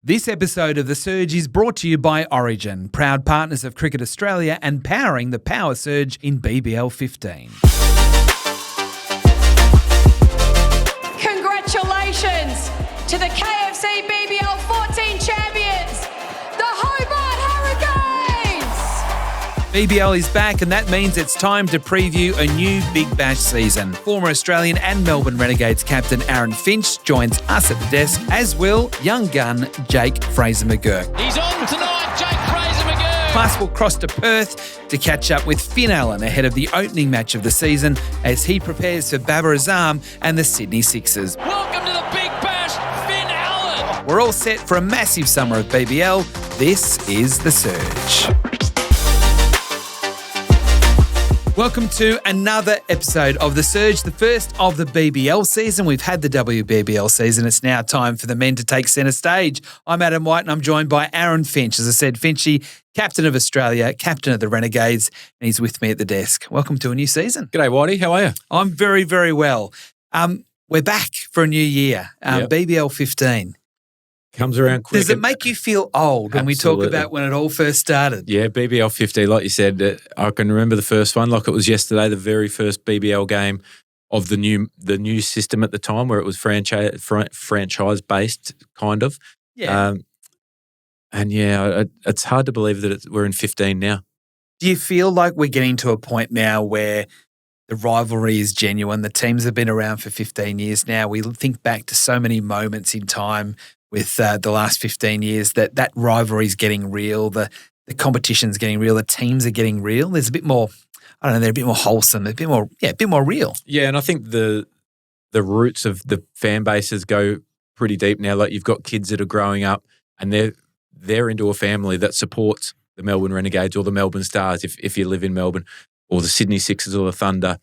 This episode of The Surge is brought to you by Origin, proud partners of Cricket Australia and powering the power surge in BBL 15. Congratulations to the KFC BBL 14 champions, the Hobart Hurricanes! BBL is back, and that means it's time to preview a new Big Bash season. Former Australian and Melbourne Renegades captain Aaron Finch joins us at the desk, as will young gun Jake Fraser-McGurk. He's on tonight, Jake Fraser-McGurk. Plus, we'll cross to Perth to catch up with Finn Allen ahead of the opening match of the season as he prepares for Babar Azam and the Sydney Sixers. Welcome to the Big Bash, Finn Allen. We're all set for a massive summer of BBL. This is The Surge. Welcome to another episode of The Surge, the first of the BBL season. We've had the WBBL season. It's now time for the men to take centre stage. I'm Adam White and I'm joined by Aaron Finch. As I said, Finchy, captain of Australia, captain of the Renegades, and he's with me at the desk. Welcome to a new season. G'day, Whitey. How are you? I'm very, very well. We're back for a new year, Yep. BBL 15. Comes around quick. Does it make you feel old when we talk Absolutely. about when it all first started? Yeah, BBL 50, like you said, I can remember the first one like it was yesterday, the very first BBL game of the new system at the time where it was franchise-based, kind of. Yeah. It's hard to believe that we're in 15 now. Do you feel like we're getting to a point now where the rivalry is genuine? The teams have been around for 15 years now. We think back to so many moments in time with the last 15 years that rivalry is getting real, the competition's getting real, the teams are getting real. There's a bit more, I don't know, they're a bit more wholesome, a bit more real. Yeah, and I think the roots of the fan bases go pretty deep now. Like you've got kids that are growing up and they're into a family that supports the Melbourne Renegades or the Melbourne Stars if you live in Melbourne, or the Sydney Sixers or the Thunder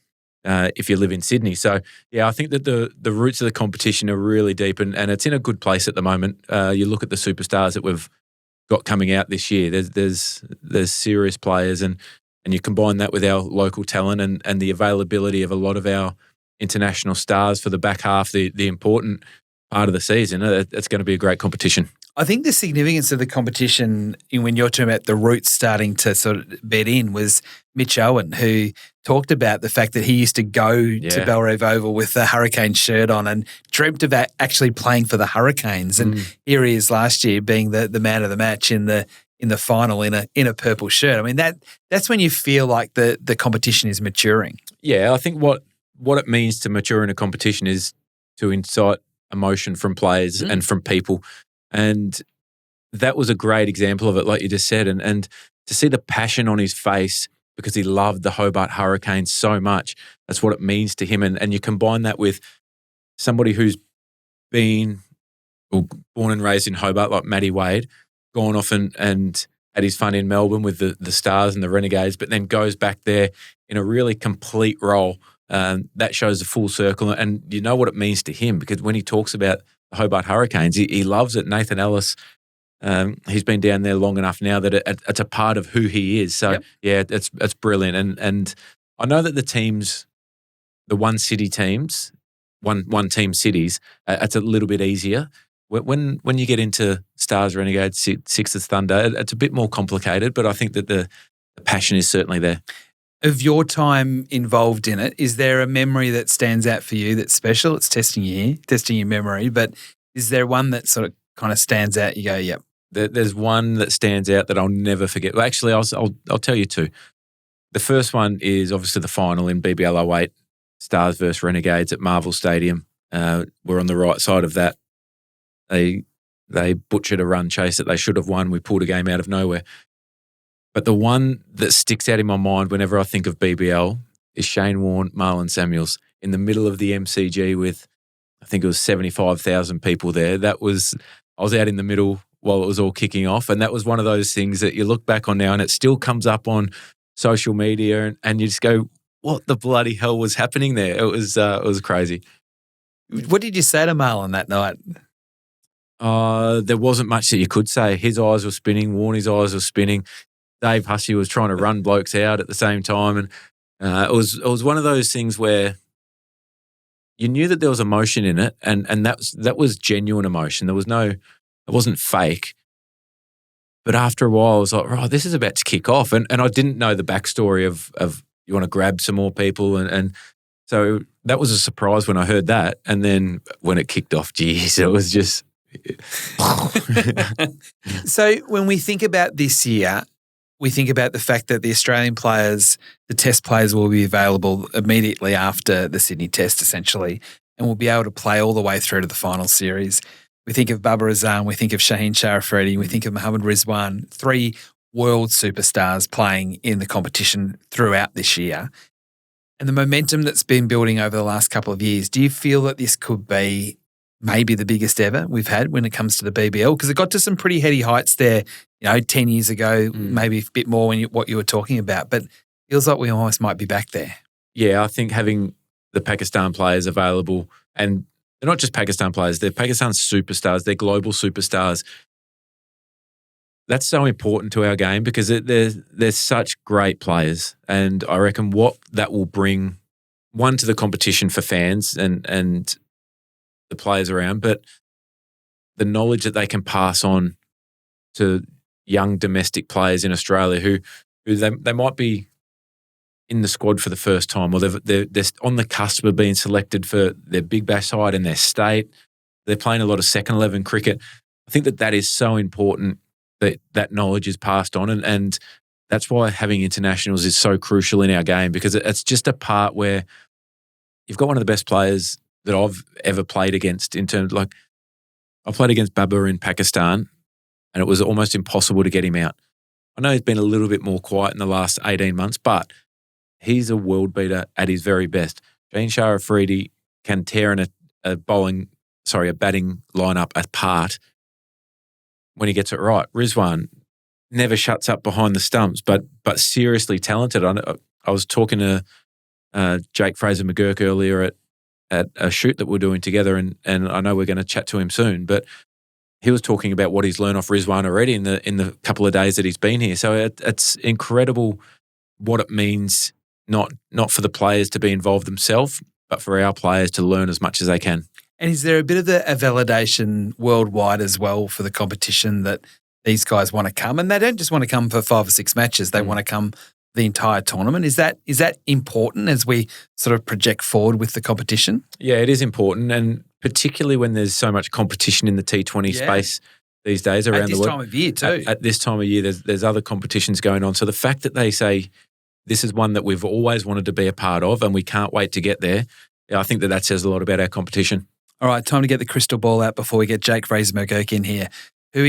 if you live in Sydney. So, yeah, I think that the roots of the competition are really deep and it's in a good place at the moment. You look at the superstars that we've got coming out this year. There's serious players and you combine that with our local talent and the availability of a lot of our international stars for the back half, the important part of the season. It's going to be a great competition. I think the significance of the competition when you're talking about the roots starting to sort of bed in was Mitch Owen, who talked about the fact that he used to go to Belrive Oval with the Hurricane shirt on and dreamt about actually playing for the Hurricanes. And here he is last year being the man of the match in the final in a purple shirt. I mean, that's when you feel like the competition is maturing. Yeah, I think what it means to mature in a competition is to incite emotion from players and from people. And that was a great example of it, like you just said. And to see the passion on his face because he loved the Hobart Hurricanes so much, that's what it means to him. And you combine that with somebody who's born and raised in Hobart, like Matty Wade, gone off and had his fun in Melbourne with the Stars and the Renegades, but then goes back there in a really complete role. That shows the full circle. And you know what it means to him because when he talks about the Hobart Hurricanes, he loves it. Nathan Ellis, he's been down there long enough now that it's a part of who he is. So, yeah, it's brilliant. And I know that the teams, the one city teams, one team cities, it's a little bit easier. When you get into Stars, Renegades, Sixers, Thunder, it's a bit more complicated, but I think that the passion is certainly there. Of your time involved in it, is there a memory that stands out for you that's special? It's testing your memory, but is there one that sort of kind of stands out? You go, yep. There's one that stands out that I'll never forget. Well, actually, I'll tell you two. The first one is obviously the final in BBL 08, Stars versus Renegades at Marvel Stadium. We're on the right side of that. They butchered a run chase that they should have won. We pulled a game out of nowhere. But the one that sticks out in my mind whenever I think of BBL is Shane Warne, Marlon Samuels in the middle of the MCG with, I think it was 75,000 people there. I was out in the middle while it was all kicking off. And that was one of those things that you look back on now and it still comes up on social media and you just go, what the bloody hell was happening there? It was crazy. What did you say to Marlon that night? There wasn't much that you could say. His eyes were spinning. Warnie's eyes were spinning. Dave Hussey was trying to run blokes out at the same time. And it was one of those things where you knew that there was emotion in it and that was genuine emotion. There was no It wasn't fake. But after a while, I was like, right, this is about to kick off. And I didn't know the backstory of you want to grab some more people. And so that was a surprise when I heard that. And then when it kicked off, geez, it was just... So when we think about this year, we think about the fact that the Australian players, the test players will be available immediately after the Sydney test, essentially, and will be able to play all the way through to the final series. We think of Babar Azam, we think of Shaheen Shah Afridi, we think of Mohammad Rizwan, 3 world superstars playing in the competition throughout this year. And the momentum that's been building over the last couple of years, do you feel that this could be maybe the biggest ever we've had when it comes to the BBL? Because it got to some pretty heady heights there, 10 years ago, maybe a bit more what you were talking about, but it feels like we almost might be back there. Yeah, I think having the Pakistan players available, and they're not just Pakistan players, they're Pakistan superstars, they're global superstars. That's so important to our game because they're such great players. And I reckon what that will bring, one, to the competition for fans and the players around, but the knowledge that they can pass on to young domestic players in Australia who they might be in the squad for the first time, or they're on the cusp of being selected for their Big Bash side in their state. They're playing a lot of second 11 cricket. I think that is so important that knowledge is passed on, and that's why having internationals is so crucial in our game, because it's just a part where you've got one of the best players that I've ever played against in terms, like, I played against Babar in Pakistan and it was almost impossible to get him out. I know he's been a little bit more quiet in the last 18 months, but he's a world beater at his very best. Shaheen Shah Afridi can tear in a batting lineup apart when he gets it right. Rizwan never shuts up behind the stumps, but seriously talented. I was talking to Jake Fraser-McGurk earlier at a shoot that we're doing together, and I know we're going to chat to him soon, but he was talking about what he's learned off Rizwan already in the couple of days that he's been here. So it's incredible what it means, not for the players to be involved themselves, but for our players to learn as much as they can. And is there a bit of a validation worldwide as well for the competition that these guys want to come? And they don't just want to come for 5 or 6 matches. They want to come the entire tournament. Is that important as we sort of project forward with the competition? Yeah, it is important, and particularly when there's so much competition in the T20 space these days around the world. At this time of year too. At this time of year, there's other competitions going on. So the fact that they say this is one that we've always wanted to be a part of and we can't wait to get there, I think that says a lot about our competition. All right, time to get the crystal ball out before we get Jake Fraser-McGurk in here. Who are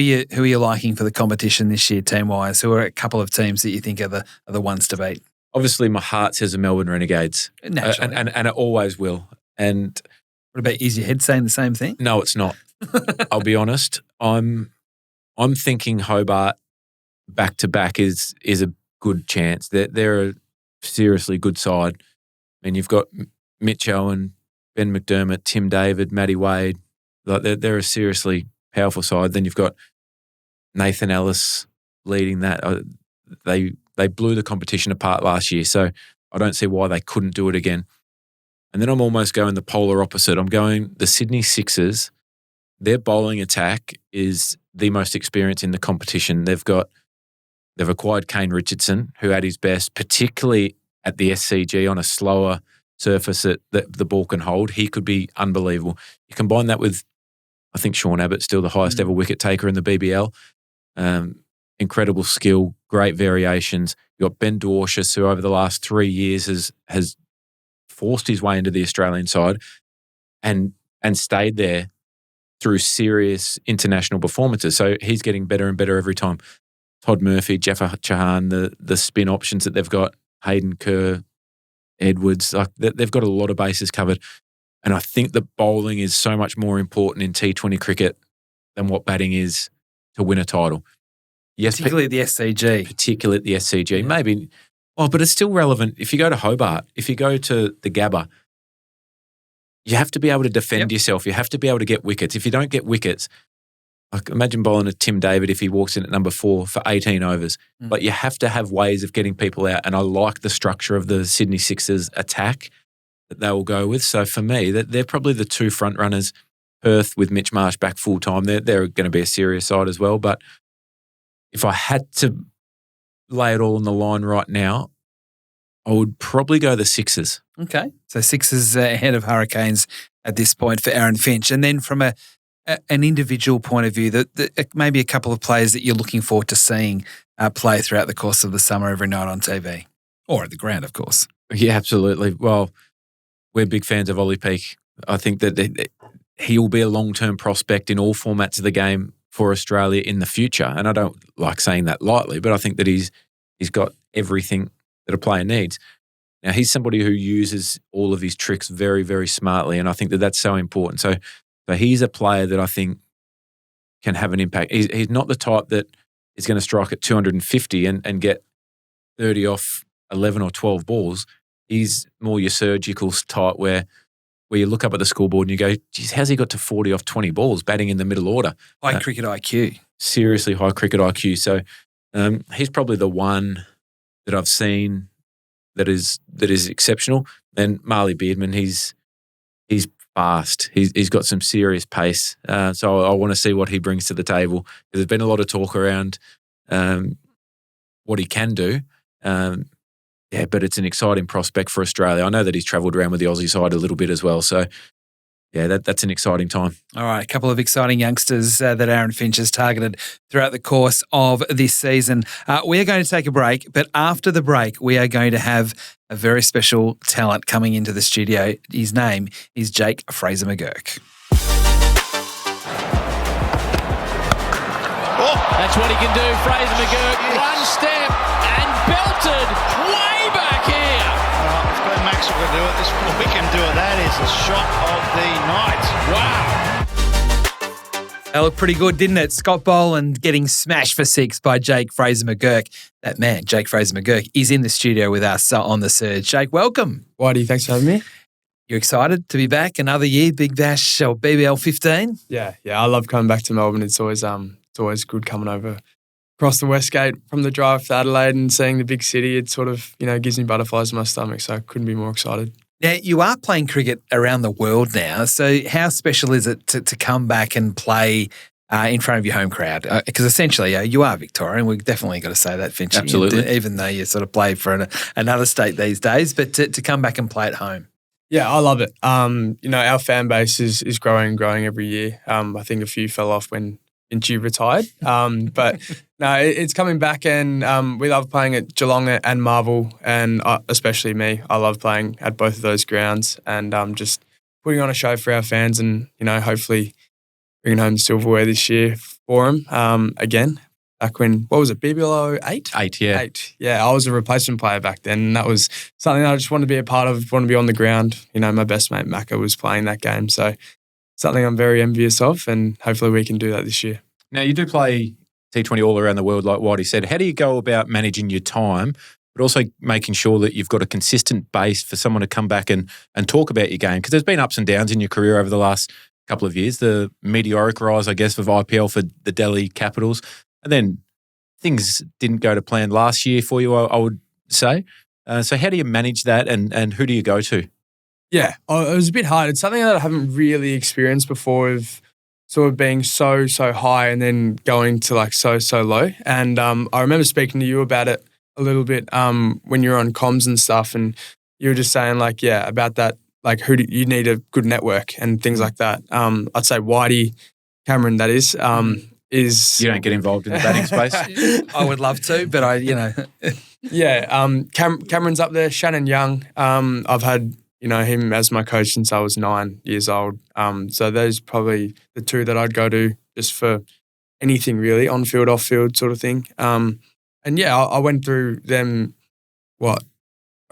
you liking for the competition this year, team-wise? Who are a couple of teams that you think are the ones to beat? Obviously, my heart says the Melbourne Renegades. Naturally. And it always will. And what about, is your head saying the same thing? No, it's not. I'll be honest. I'm thinking Hobart back-to-back is a good chance. They're a seriously good side. I mean, you've got Mitch Owen, Ben McDermott, Tim David, Matty Wade. Like they're a seriously powerful side. Then you've got Nathan Ellis leading that. They blew the competition apart last year, so I don't see why they couldn't do it again. And then I'm almost going the polar opposite. I'm going the Sydney Sixers. Their bowling attack is the most experienced in the competition. They've acquired Kane Richardson, who at his best, particularly at the SCG on a slower surface that the ball can hold. He could be unbelievable. You combine that with, I think Sean Abbott's still the highest ever wicket-taker in the BBL. Incredible skill, great variations. You've got Ben Dwarshuis, who over the last 3 years has forced his way into the Australian side and stayed there through serious international performances. So he's getting better and better every time. Todd Murphy, Jaffer Chauhan, the spin options that they've got, Hayden Kerr, Edwards, they've got a lot of bases covered. And I think that bowling is so much more important in T20 cricket than what batting is to win a title. Yes, particularly at the SCG. Particularly at the SCG. Yeah. Maybe, but it's still relevant. If you go to Hobart, if you go to the Gabba, you have to be able to defend yourself. You have to be able to get wickets. If you don't get wickets, like imagine bowling a Tim David if he walks in at number 4 for 18 overs. But you have to have ways of getting people out. And I like the structure of the Sydney Sixers attack that they will go with. So for me, they're probably the 2 front runners. Perth with Mitch Marsh back full time, they're going to be a serious side as well. But if I had to lay it all on the line right now, I would probably go the Sixers. Okay. So Sixers ahead of Hurricanes at this point for Aaron Finch. And then from an individual point of view, that maybe a couple of players that you're looking forward to seeing play throughout the course of the summer every night on TV or at the ground, of course. Yeah, absolutely. Well, we're big fans of Ollie Peake. I think that he will be a long-term prospect in all formats of the game for Australia in the future. And I don't like saying that lightly, but I think that he's got everything that a player needs. Now, he's somebody who uses all of his tricks very, very smartly, and I think that that's so important. So he's a player that I think can have an impact. He's not the type that is going to strike at 250 and get 30 off 11 or 12 balls. He's more your surgical type where you look up at the scoreboard and you go, geez, how's he got to 40 off 20 balls batting in the middle order? High cricket IQ. Seriously high cricket IQ. So he's probably the one that I've seen that is exceptional. Then Marley Beardman, he's fast. He's got some serious pace. So I want to see what he brings to the table. There's been a lot of talk around what he can do. But it's an exciting prospect for Australia. I know that he's travelled around with the Aussie side a little bit as well. So, yeah, that's an exciting time. All right, a couple of exciting youngsters that Aaron Finch has targeted throughout the course of this season. We are going to take a break, but after the break, we are going to have a very special talent coming into the studio. His name is Jake Fraser-McGurk. That's what he can do. Fraser-McGurk, one step and belted way back here. If Glenn Maxwell can do it, this we can do it. That is the shot of the night. Wow. That looked pretty good, didn't it? Scott Boland getting smashed for 6 by Jake Fraser-McGurk. That man, Jake Fraser-McGurk, is in the studio with us on the Surge. Jake, welcome. Whitey, thanks for having me. You excited to be back another year, Big Bash or BBL 15? Yeah, I love coming back to Melbourne. It's always good coming over across the West Gate from the drive to Adelaide and seeing the big city. It sort of, gives me butterflies in my stomach, so I couldn't be more excited. Now, you are playing cricket around the world now, so how special is it to come back and play in front of your home crowd? Because essentially, you are Victorian. We've definitely got to say that, Finch. Absolutely. Even though you sort of play for another state these days, but to come back and play at home. Yeah, I love it. Our fan base is growing every year. I think a few fell off when Inchi retired. But no, it's coming back, and we love playing at Geelong and Marvel, and especially me. I love playing at both of those grounds and just putting on a show for our fans and, hopefully bringing home silverware this year for them. Again, back when, what was it, BBL 08? 8, yeah. 8. Yeah, I was a replacement player back then, and that was something I just wanted to be a part of, want to be on the ground. My best mate, Macca, was playing that game, so something I'm very envious of, and hopefully we can do that this year. Now, you do play T20 all around the world, like Whitey said. How do you go about managing your time, but also making sure that you've got a consistent base for someone to come back and talk about your game? Because there's been ups and downs in your career over the last couple of years. The meteoric rise, I guess, of IPL for the Delhi Capitals. And then things didn't go to plan last year for you, I would say. So how do you manage that, and who do you go to? Yeah, it was a bit hard. It's something that I haven't really experienced before, of sort of being so high and then going to like so low. And I remember speaking to you about it a little bit when you were on comms and stuff, and you were just saying about that, like you need a good network and things like that. I'd say Whitey Cameron, that is You don't get involved in the batting space? I would love to, but Yeah, Cameron's up there. Shannon Young, I've had him as my coach since I was 9 years old. So those probably the two that I'd go to just for anything really, on field, off field sort of thing. And yeah, I went through them, I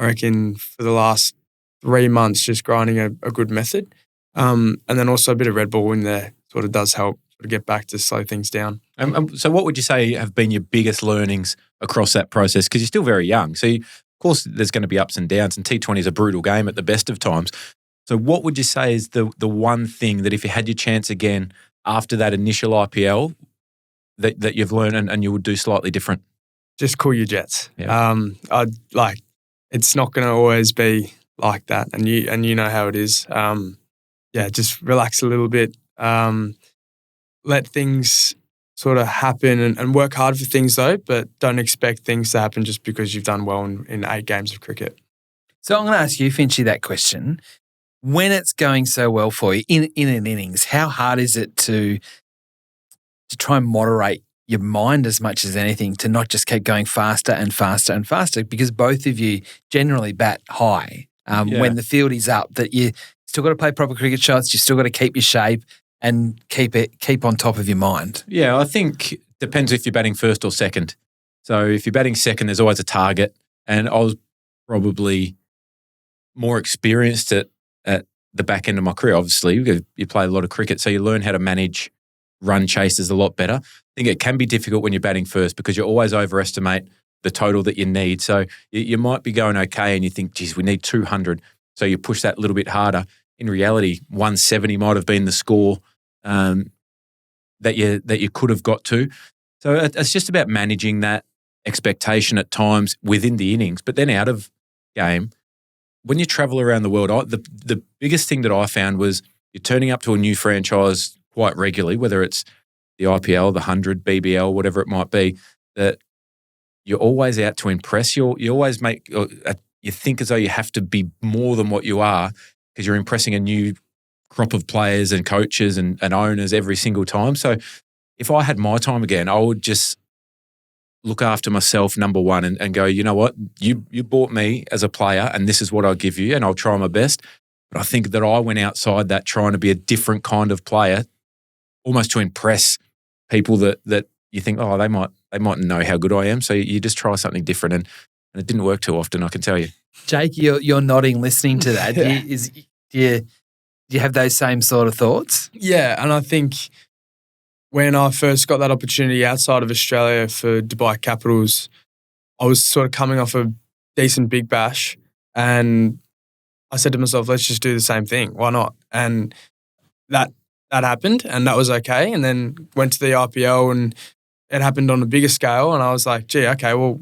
reckon for the last 3 months, just grinding a good method. And then also a bit of Red Bull in there sort of does help sort of get back to slow things down. So what would you say have been your biggest learnings across that process? Because you're still very young. So of course, there's going to be ups and downs, and T20 is a brutal game at the best of times. So what would you say is the one thing that if you had your chance again after that initial IPL that you've learned and you would do slightly different? Just cool your jets. Yeah. It's not going to always be like that, and you know how it is. Just relax a little bit. Let things sort of happen and work hard for things though, but don't expect things to happen just because you've done well in 8 games of cricket. So I'm going to ask you, Finchy, that question. When it's going so well for you in an innings, how hard is it to try and moderate your mind as much as anything, to not just keep going faster and faster and faster, because both of you generally bat high when the field is up, that you still got to play proper cricket shots, you still got to keep your shape and keep on top of your mind? Yeah, I think it depends if you're batting first or second. So if you're batting second, there's always a target, and I was probably more experienced at the back end of my career, obviously. You play a lot of cricket, so you learn how to manage run chases a lot better. I think it can be difficult when you're batting first because you always overestimate the total that you need. So you might be going okay and you think, geez, we need 200. So you push that a little bit harder. In reality, 170 might have been the score that you could have got to. So it's just about managing that expectation at times within the innings, but then out of game. When you travel around the world, the biggest thing that I found was you're turning up to a new franchise quite regularly, whether it's the IPL, the 100, BBL, whatever it might be, that you're always out to impress. You always you think as though you have to be more than what you are because you're impressing a new crop of players and coaches and owners every single time. So if I had my time again, I would just look after myself, number one, and go, you know what, you bought me as a player and this is what I'll give you and I'll try my best. But I think that I went outside that trying to be a different kind of player, almost to impress people that you think, oh, they might know how good I am. So you just try something different, and it didn't work too often, I can tell you. Jake, you're nodding listening to that. Do you have those same sort of thoughts? Yeah, and I think when I first got that opportunity outside of Australia for Dubai Capitals, I was sort of coming off a decent big bash, and I said to myself, let's just do the same thing. Why not? And that happened, and that was okay. And then went to the IPL, and it happened on a bigger scale, and I was like, gee, okay, well,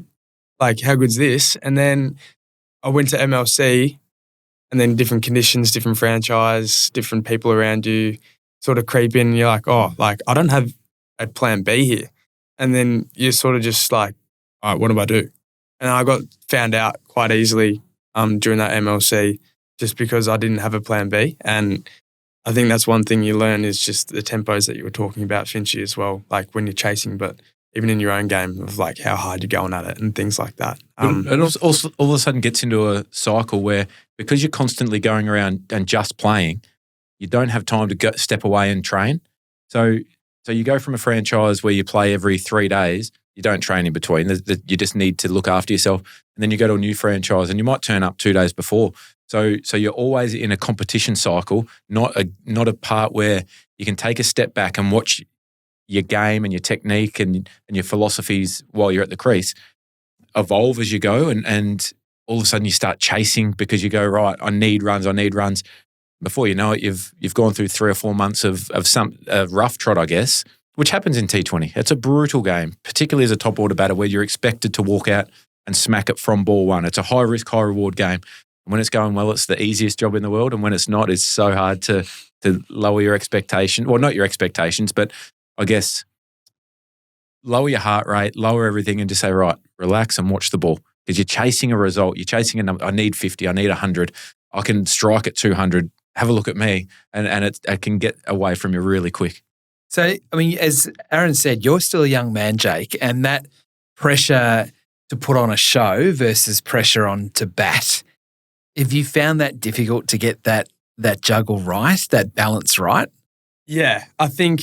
like, how good's this? And then I went to MLC, and then different conditions, different franchise, different people around you sort of creep in, and you're like, oh, like, I don't have a plan B here. And then you're sort of just like, all right, what do I do? And I got found out quite easily during that MLC just because I didn't have a plan B. And I think that's one thing you learn is just the tempos that you were talking about, Finchy, as well, like when you're chasing, but even in your own game of like how hard you're going at it and things like that. It also all of a sudden gets into a cycle where because you're constantly going around and just playing, you don't have time to step away and train. So you go from a franchise where you play every 3 days, you don't train in between. You just need to look after yourself. And then you go to a new franchise and you might turn up 2 days before. So you're always in a competition cycle, not a part where you can take a step back and watch your game and your technique and your philosophies while you're at the crease evolve as you go. And all of a sudden you start chasing because you go, right, I need runs. Before you know it, you've gone through 3 or 4 months of some rough trot, I guess, which happens in T20. It's a brutal game, particularly as a top order batter where you're expected to walk out and smack it from ball one. It's a high risk, high reward game. And when it's going well, it's the easiest job in the world. And when it's not, it's so hard to lower your expectation. Well, not your expectations, but I guess lower your heart rate, lower everything, and just say, right, relax and watch the ball. Because you're chasing a result. You're chasing a number. I need 50. I need 100. I can strike at 200. Have a look at me, and it can get away from you really quick. So, I mean, as Aaron said, you're still a young man, Jake, and that pressure to put on a show versus pressure on to bat, have you found that difficult to get that juggle right, that balance right? Yeah, I think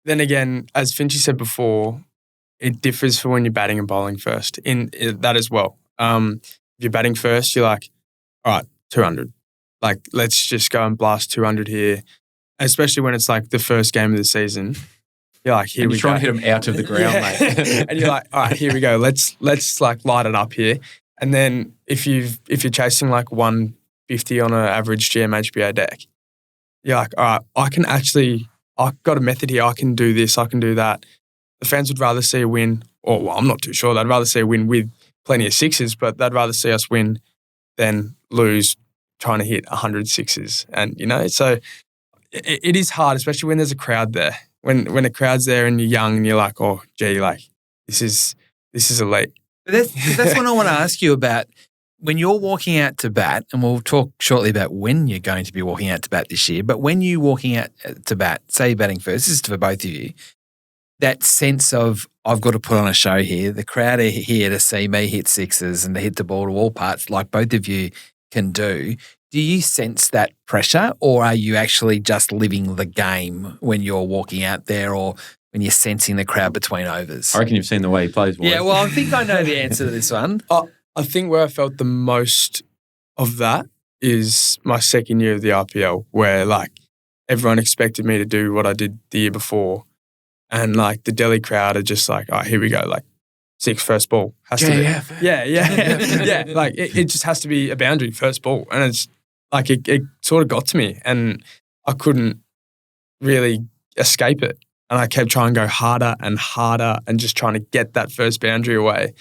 then again, as Finchy said before, it differs for when you're batting and bowling first in that as well. If you're batting first, you're like, all right, 200. Like, let's just go and blast 200 here, especially when it's like the first game of the season. You're like, here we go. You're trying to hit them out of the ground, mate. And you're like, all right, here we go. Let's like light it up here. And then if you're chasing like 150 on an average GMHBA deck, you're like, all right, I've got a method here. I can do this. I can do that. The fans would rather see a win, or well, I'm not too sure. They'd rather see a win with plenty of sixes, but they'd rather see us win than lose trying to hit 100 sixes. And, so it is hard, especially when there's a crowd there. When a crowd's there and you're young and you're like, oh, gee, like this is elite. But that's what I want to ask you about. When you're walking out to bat, and we'll talk shortly about when you're going to be walking out to bat this year, but when you're walking out to bat, say you're batting first, this is for both of you, that sense of, I've got to put on a show here. The crowd are here to see me hit sixes and to hit the ball to all parts like both of you can do. Do you sense that pressure, or are you actually just living the game when you're walking out there, or when you're sensing the crowd between overs? I reckon you've seen the way he plays. Boy. Yeah, well, I think I know the answer to this one. I think where I felt the most of that is my second year of the RPL, where like everyone expected me to do what I did the year before. And like the Delhi crowd are just like, oh, here we go, like 6 first ball. Has to be. Yeah. Like it just has to be a boundary first ball. And it's like it sort of got to me and I couldn't really escape it. And I kept trying to go harder and harder and just trying to get that first boundary away.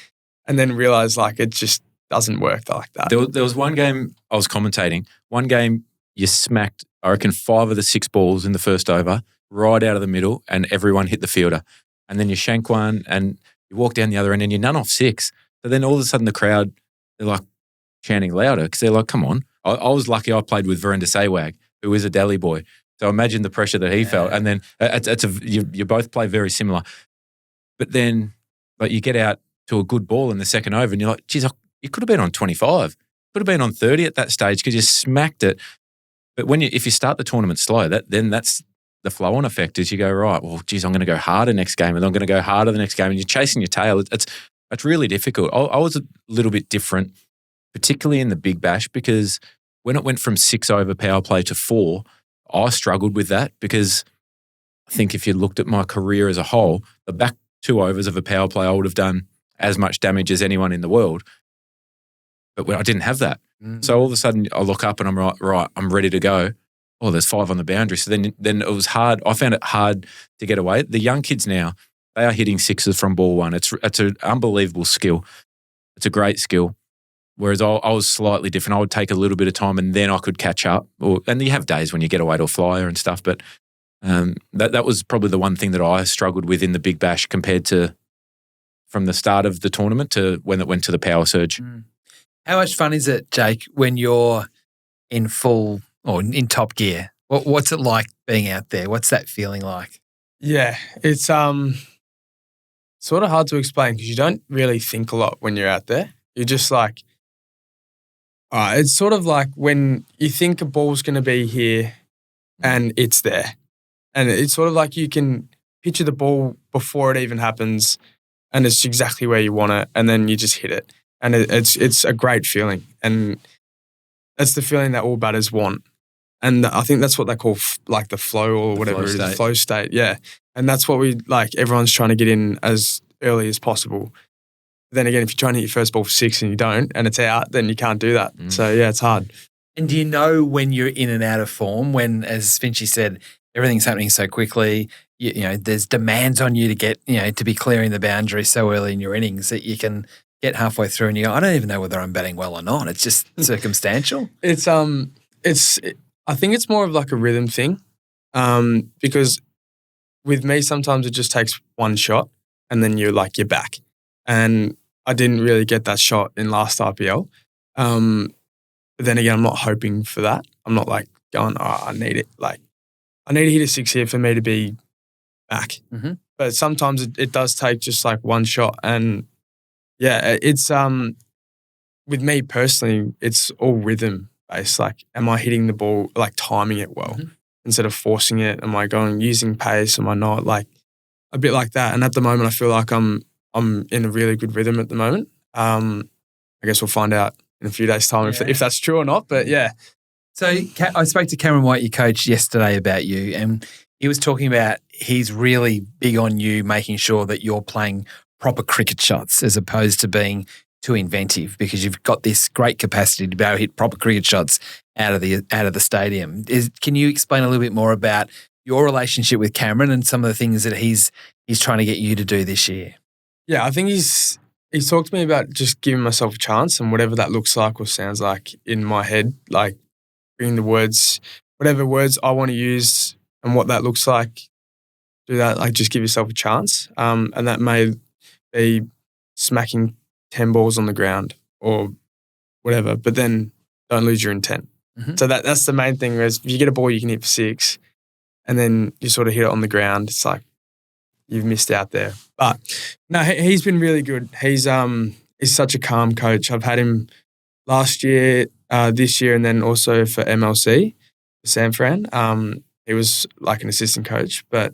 And then realised like it just doesn't work like that. There was one game I was commentating. One game you smacked, I reckon, 5 of the 6 balls in the first over, right out of the middle, and everyone hit the fielder. And then you shank one and you walk down the other end and you're none off 6. So then all of a sudden the crowd, they're like chanting louder because they're like, come on. I was lucky I played with Virender Sehwag, who is a Delhi boy. So imagine the pressure that he felt. And then you both play very similar. But then like you get out to a good ball in the second over and you're like, geez, you could have been on 25. Could have been on 30 at that stage because you smacked it. But if you start the tournament slow, then that's the flow-on effect is you go, right, well, geez, I'm going to go harder next game and I'm going to go harder the next game and you're chasing your tail. It's really difficult. I was a little bit different, particularly in the Big Bash, because when it went from 6 over power play to 4, I struggled with that because I think if you looked at my career as a whole, the back 2 overs of a power play, I would have done as much damage as anyone in the world. But when I didn't have that. So all of a sudden I look up and I'm right, I'm ready to go. Oh, there's 5 on the boundary. So then it was hard. I found it hard to get away. The young kids now, they are hitting 6s from ball 1. It's an unbelievable skill. It's a great skill. Whereas I was slightly different. I would take a little bit of time and then I could catch up. And you have days when you get away to a flyer and stuff. But that was probably the one thing that I struggled with in the Big Bash compared to from the start of the tournament to when it went to the power surge. How much fun is it, Jake, when you're in full or in top gear? What's it like being out there? What's that feeling like? Yeah, it's sort of hard to explain because you don't really think a lot when you're out there. You're just like, it's sort of like when you think a ball's going to be here and it's there. And it's sort of like you can picture the ball before it even happens and it's exactly where you want it and then you just hit it. And it's a great feeling. And that's the feeling that all batters want. And I think that's what they call like the flow or whatever it is, the flow state. Yeah. And that's what everyone's trying to get in as early as possible. Then again, if you're trying to hit your first ball for 6 and you don't and it's out, then you can't do that. So yeah, it's hard. And do you know when you're in and out of form, when, as Finchy said, everything's happening so quickly, you know, there's demands on you to get, you know, to be clearing the boundary so early in your innings that you can get halfway through and you go, I don't even know whether I'm batting well or not. It's just circumstantial. I think it's more of like a rhythm thing because with me, sometimes it just takes one shot and then you're back. And I didn't really get that shot in last RPL. But then again, I'm not hoping for that. I'm not like going, I need it. Like, I need to hit a 6 here for me to be back. Mm-hmm. But sometimes it does take just like one shot. And yeah, it's with me personally, it's all rhythm based. Like, am I hitting the ball, like timing it well instead of forcing it? Am I using pace? Am I not? Like a bit like that. And at the moment, I feel like I'm in a really good rhythm at the moment. I guess we'll find out in a few days' time if that's true or not. But yeah. So I spoke to Cameron White, your coach, yesterday about you, and he was talking about he's really big on you making sure that you're playing proper cricket shots as opposed to being too inventive, because you've got this great capacity to be able to hit proper cricket shots out of the stadium. Can you explain a little bit more about your relationship with Cameron and some of the things that he's trying to get you to do this year? Yeah, I think he's talked to me about just giving myself a chance and whatever that looks like or sounds like in my head, like bringing the words whatever words I want to use and what that looks like, do that. Like, just give yourself a chance. And that may be smacking 10 balls on the ground or whatever, but then don't lose your intent. Mm-hmm. So that's the main thing. Whereas if you get a ball you can hit for 6 and then you sort of hit it on the ground, it's like you've missed out there. But no, he's been really good. He's such a calm coach. I've had him last year, this year, and then also for MLC, San Fran. He was like an assistant coach, but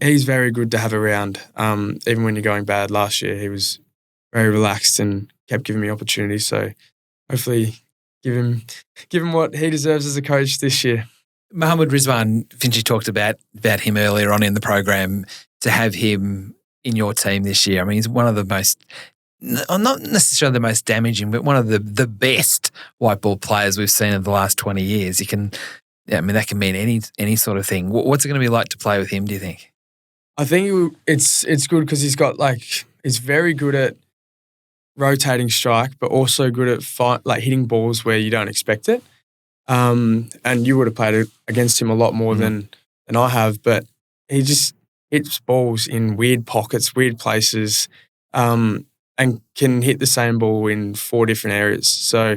he's very good to have around. Even when you're going bad last year, he was very relaxed and kept giving me opportunities. So hopefully give him what he deserves as a coach this year. Mohamed Rizwan, Finchy talked about him earlier on in the program, to have him in your team this year. I mean, he's one of the most, not necessarily the most damaging, but one of the best white ball players we've seen in the last 20 years. That can mean any sort of thing. What's it going to be like to play with him, do you think? I think it's good because he's very good at rotating strike, but also good at hitting balls where you don't expect it. And you would have played against him a lot more than I have, but he just hits balls in weird pockets, weird places, and can hit the same ball in 4 different areas. So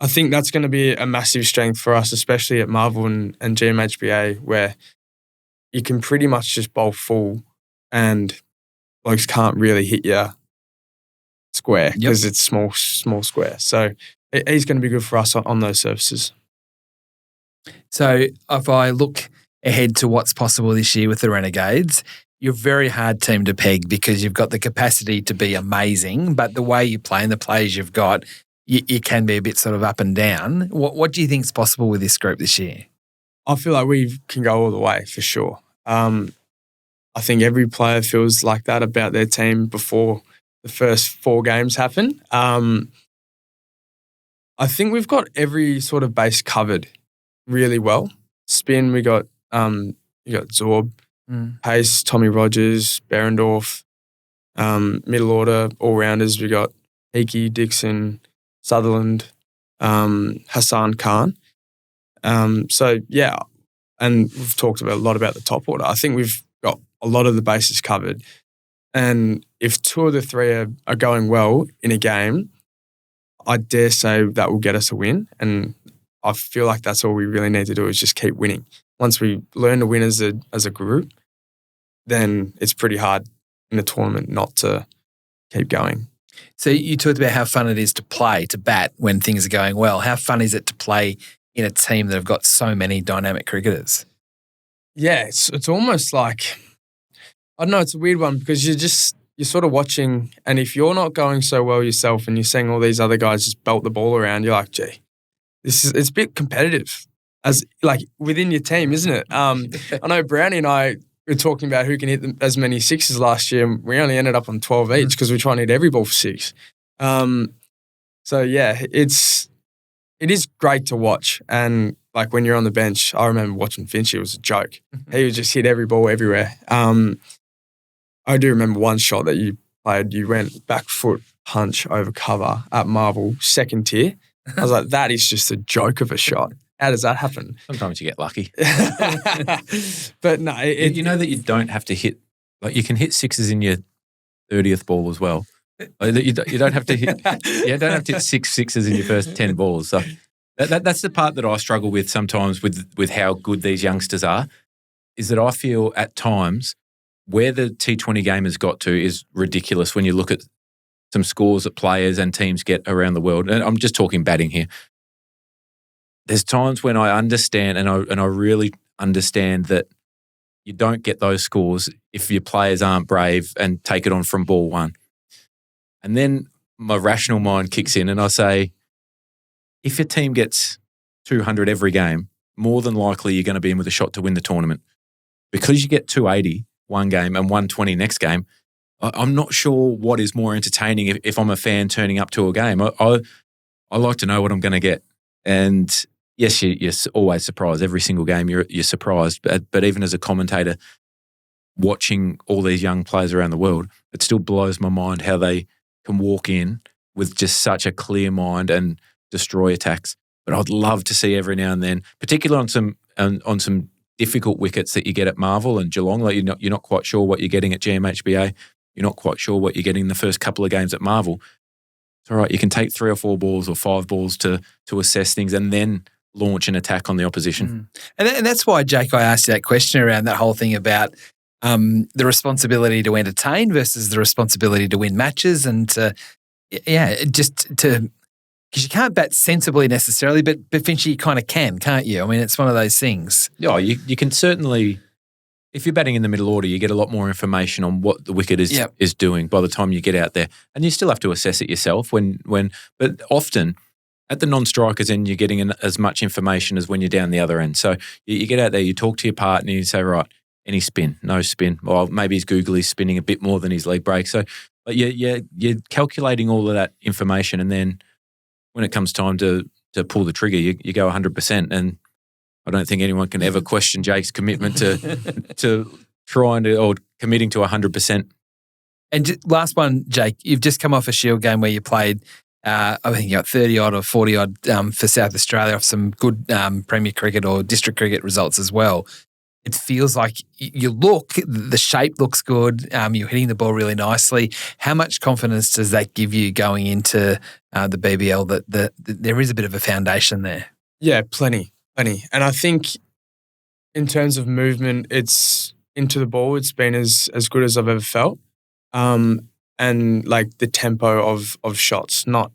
I think that's going to be a massive strength for us, especially at Marvel and GMHBA, where you can pretty much just bowl full and blokes can't really hit you square because it's small square. So he's going to be good for us on those surfaces. So if I look ahead to what's possible this year with the Renegades, you're a very hard team to peg because you've got the capacity to be amazing, but the way you play and the players you've got, you can be a bit sort of up and down. What do you think is possible with this group this year? I feel like we can go all the way for sure. I think every player feels like that about their team before the first 4 games happen. I think we've got every sort of base covered really well. Spin, we got Zorb, pace, Tommy Rogers, Behrendorff. Middle order, all-rounders, we got Peake, Dixon, Sutherland, Hassan Khan. So, yeah, and we've talked a lot about the top order. I think we've got a lot of the bases covered. And if 2 of the 3 are going well in a game, I dare say that will get us a win. And I feel like that's all we really need to do is just keep winning. Once we learn to win as a group, then it's pretty hard in the tournament not to keep going. So you talked about how fun it is to play, to bat when things are going well. How fun is it to play in a team that have got so many dynamic cricketers? Yeah, it's almost like, I don't know, it's a weird one because you're sort of watching, and if you're not going so well yourself and you're seeing all these other guys just belt the ball around, you're like, gee, it's a bit competitive as like within your team, isn't it? I know Brownie and I were talking about who can hit as many 6s last year, and we only ended up on 12 each because we're trying to hit every ball for 6. So yeah, it is great to watch. And like when you're on the bench, I remember watching Finch, it was a joke. He would just hit every ball everywhere. I do remember one shot that you played, you went back foot punch over cover at Marvel, 2nd tier. I was like, that is just a joke of a shot. How does that happen? Sometimes you get lucky. But no. You know that you don't have to hit, like you can hit 6s in your 30th ball as well. Like you don't have to hit, you don't have to hit 6 6s in your first 10 balls. So that's the part that I struggle with sometimes with how good these youngsters are, is that I feel at times where the T20 game has got to is ridiculous when you look at some scores that players and teams get around the world. And I'm just talking batting here. There's times when I understand and I really understand that you don't get those scores if your players aren't brave and take it on from ball 1. And then my rational mind kicks in and I say, if your team gets 200 every game, more than likely you're going to be in with a shot to win the tournament. Because you get 280 one game and 120 next game, I'm not sure what is more entertaining if I'm a fan turning up to a game. I like to know what I'm going to get. And yes, you're always surprised. Every single game you're surprised. But even as a commentator, watching all these young players around the world, it still blows my mind how they can walk in with just such a clear mind and destroy attacks. but I'd love to see every now and then, particularly on some difficult wickets that you get at Marvel and Geelong. Like you're not quite sure what you're getting at GMHBA. You're not quite sure what you're getting the first couple of games at Marvel. It's all right. You can take 3 or 4 balls or 5 balls to assess things and then launch an attack on the opposition. And that's why, Jake, I asked you that question around that whole thing about the responsibility to entertain versus the responsibility to win matches and because you can't bat sensibly necessarily, but Finch, you kind of can, can't you? I mean, it's one of those things. Yeah, you can certainly, if you're batting in the middle order, you get a lot more information on what the wicket is doing by the time you get out there. And you still have to assess it yourself but often at the non-strikers end, you're getting as much information as when you're down the other end. So you get out there, you talk to your partner, you say, right, any spin, no spin. Well, maybe his googly is spinning a bit more than his leg break. So but you're calculating all of that information, and then when it comes time to pull the trigger, you go 100%. And I don't think anyone can ever question Jake's commitment to trying to or committing to 100%. And last one, Jake, you've just come off a Shield game where you played, I think you got 30-odd or 40-odd for South Australia off some good Premier Cricket or District Cricket results as well. It feels like the shape looks good. You're hitting the ball really nicely. How much confidence does that give you going into the BBL that there is a bit of a foundation there? Yeah, plenty. And I think in terms of movement, it's into the ball. It's been as good as I've ever felt. And like the tempo of shots, not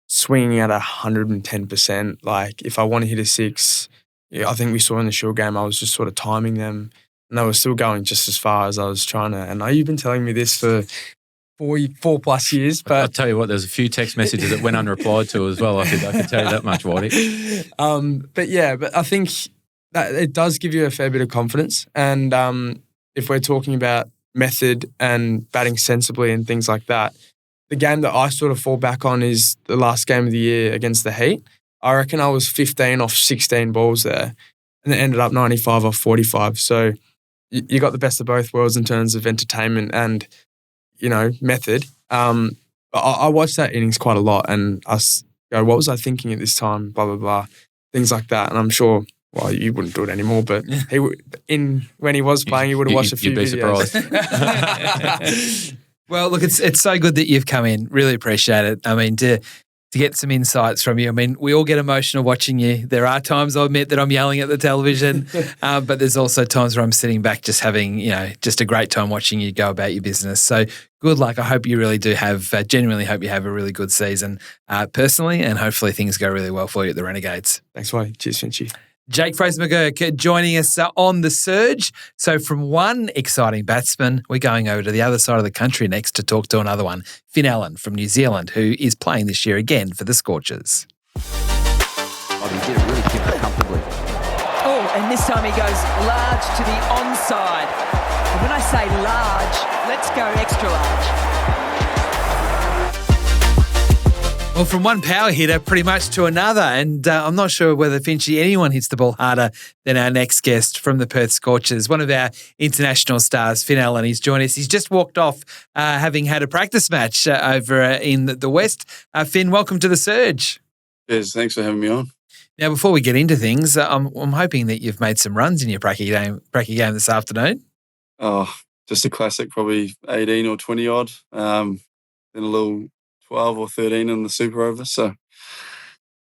swinging at 110%. Like if I want to hit a 6, I think we saw in the Shield game, I was just sort of timing them and they were still going just as far as I was trying to. And I know you've been telling me this for 4 plus years, but I'll tell you what, there's a few text messages that went unreplied to as well. I can tell you that much, Waddy. But I think that it does give you a fair bit of confidence. And if we're talking about method and batting sensibly and things like that, the game that I sort of fall back on is the last game of the year against the Heat. I reckon I was 15 off 16 balls there and it ended up 95 off 45. So you got the best of both worlds in terms of entertainment and, method. I watched that innings quite a lot and I go, what was I thinking at this time? Blah, blah, blah. Things like that. And I'm sure, well, you wouldn't do it anymore, but when he was playing, he would have watched a few videos. You'd be surprised. Well, look, it's so good that you've come in. Really appreciate it. I mean, to get some insights from you. I mean, we all get emotional watching you. There are times, I admit, that I'm yelling at the television, but there's also times where I'm sitting back just having, just a great time watching you go about your business. So good luck. I hope you really do genuinely hope you have a really good season personally, and hopefully things go really well for you at the Renegades. Thanks, Wayne. Cheers, Finchy. Jake Fraser-McGurk joining us on The Surge. So from one exciting batsman, we're going over to the other side of the country next to talk to another one, Finn Allen from New Zealand, who is playing this year again for the Scorchers. Oh, he did it really comfortably. Oh, and this time he goes large to the onside. And when I say large, let's go extra large. Well, from one power hitter pretty much to another, and I'm not sure whether anyone hits the ball harder than our next guest from the Perth Scorchers, one of our international stars, Finn Allen. He's joined us. He's just walked off having had a practice match over in the West. Finn, welcome to The Surge. Yes, thanks for having me on. Now, before we get into things, I'm hoping that you've made some runs in your pracky game this afternoon. Oh, just a classic, probably 18 or 20 odd. Then a little 12 or 13 in the super over. So,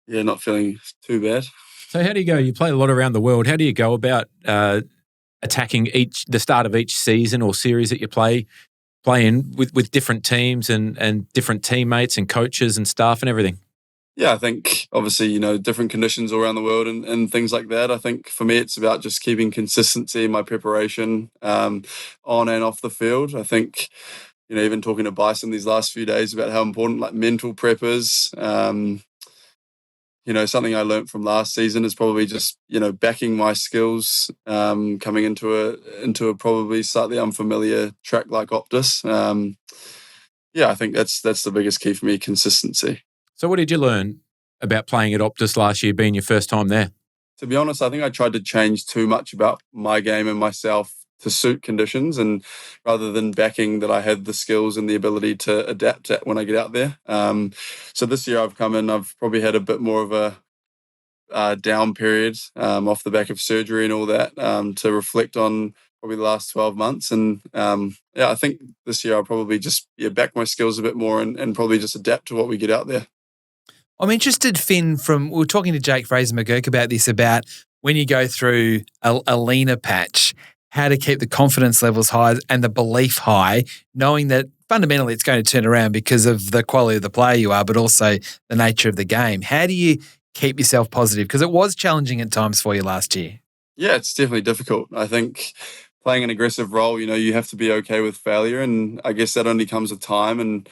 yeah, not feeling too bad. So how do you go? You play a lot around the world. How do you go about attacking the start of each season or series that you play in with different teams and different teammates and coaches and staff and everything? Yeah, I think obviously, different conditions all around the world and things like that. I think for me, it's about just keeping consistency in my preparation on and off the field. I think, even talking to Bison these last few days about how important like mental prep is. Something I learned from last season is probably just, backing my skills coming into a probably slightly unfamiliar track like Optus. I think that's the biggest key for me, consistency. So what did you learn about playing at Optus last year, being your first time there? To be honest, I think I tried to change too much about my game and myself to suit conditions, and rather than backing that I had the skills and the ability to adapt when I get out there. So this year I've come in, I've probably had a bit more of a down period off the back of surgery and all that to reflect on probably the last 12 months. And I think this year I'll probably just back my skills a bit more and probably just adapt to what we get out there. I'm interested, Finn, we were talking to Jake Fraser-McGurk about this, about when you go through a leaner patch, how to keep the confidence levels high and the belief high, knowing that fundamentally it's going to turn around because of the quality of the player you are, but also the nature of the game. How do you keep yourself positive? Because it was challenging at times for you last year. Yeah, it's definitely difficult. I think playing an aggressive role, you have to be okay with failure. And I guess that only comes with time. And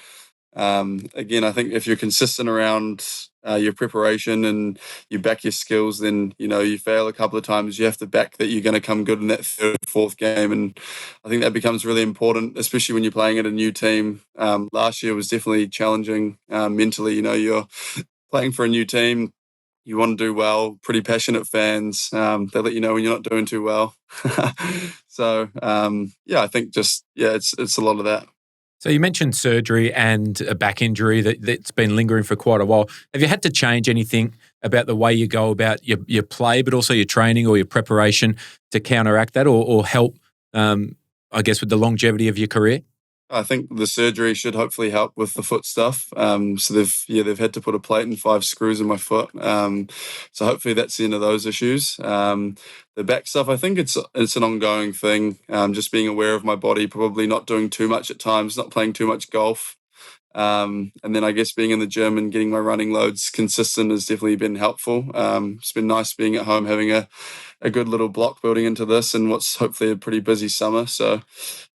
again, I think if you're consistent around your preparation and you back your skills, then, you fail a couple of times, you have to back that you're going to come good in that third, fourth game. And I think that becomes really important, especially when you're playing at a new team. Last year was definitely challenging mentally. You're playing for a new team. You want to do well, pretty passionate fans. They let you know when you're not doing too well. So, I think it's a lot of that. So you mentioned surgery and a back injury that's been lingering for quite a while. Have you had to change anything about the way you go about your play, but also your training or your preparation to counteract that or help, I guess, with the longevity of your career? I think the surgery should hopefully help with the foot stuff. So they've had to put a plate and 5 screws in my foot. So hopefully that's the end of those issues. The back stuff, I think it's an ongoing thing. Just being aware of my body, probably not doing too much at times, not playing too much golf. And then I guess being in the gym and getting my running loads consistent has definitely been helpful. It's been nice being at home, having a good little block building into this and what's hopefully a pretty busy summer. So,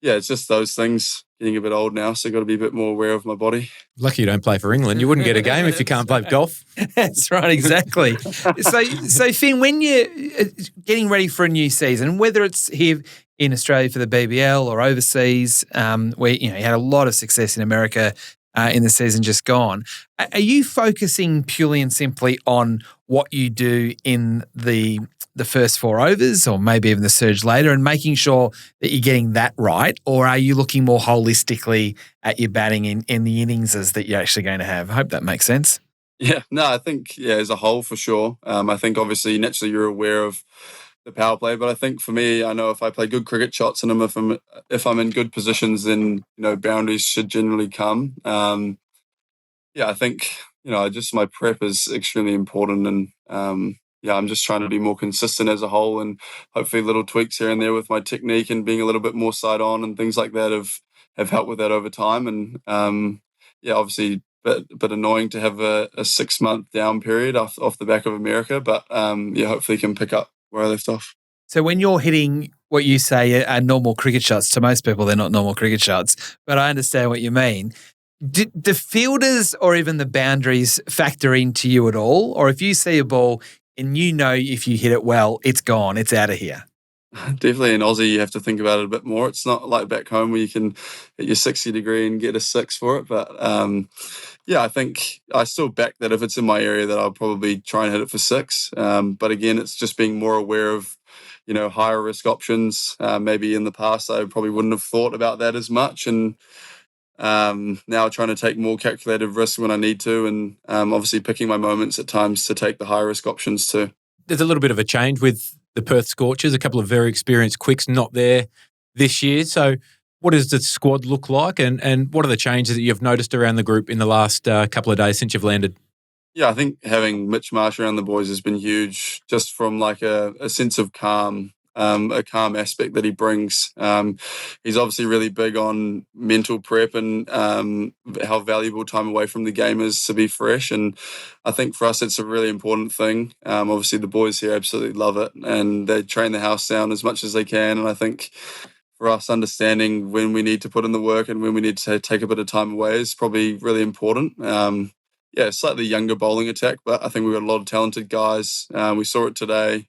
it's just those things. Getting a bit old now, so got to be a bit more aware of my body. Lucky you don't play for England. You wouldn't get a game if you can't play golf. That's right, exactly. So Finn, when you're getting ready for a new season, whether it's here in Australia for the BBL or overseas, where you had a lot of success in America in the season just gone, are you focusing purely and simply on what you do in the first 4 overs or maybe even the surge later and making sure that you're getting that right? Or are you looking more holistically at your batting in the innings that you're actually going to have? I hope that makes sense. Yeah, no, I think, as a whole for sure. I think obviously naturally you're aware of the power play, but I think for me, I know if I play good cricket shots and if I'm in good positions, then, boundaries should generally come. I think, just my prep is extremely important and, I'm just trying to be more consistent as a whole and hopefully little tweaks here and there with my technique and being a little bit more side on and things like that have helped with that over time. And obviously a bit annoying to have a 6-month down period off the back of America, but hopefully can pick up where I left off. So when you're hitting what you say are normal cricket shots, to most people they're not normal cricket shots, but I understand what you mean. Do the fielders or even the boundaries factor into you at all? Or if you see a ball and if you hit it well, it's gone, it's out of here? Definitely in Aussie, you have to think about it a bit more. It's not like back home where you can hit your 60 degree and get a 6 for it. But I think I still back that if it's in my area that I'll probably try and hit it for 6. But again, it's just being more aware of, higher risk options. Maybe in the past, I probably wouldn't have thought about that as much. And now trying to take more calculated risks when I need to, and obviously picking my moments at times to take the high risk options too. There's a little bit of a change with the Perth Scorchers, a couple of very experienced quicks not there this year. So what does the squad look like and what are the changes that you've noticed around the group in the last couple of days since you've landed? Yeah, I think having Mitch Marsh around the boys has been huge, just from like a sense of calm. A calm aspect that he brings. He's obviously really big on mental prep and how valuable time away from the game is to be fresh. And I think for us, it's a really important thing. Obviously, the boys here absolutely love it and they train the house down as much as they can. And I think for us, understanding when we need to put in the work and when we need to take a bit of time away is probably really important. Slightly younger bowling attack, but I think we've got a lot of talented guys. We saw it today.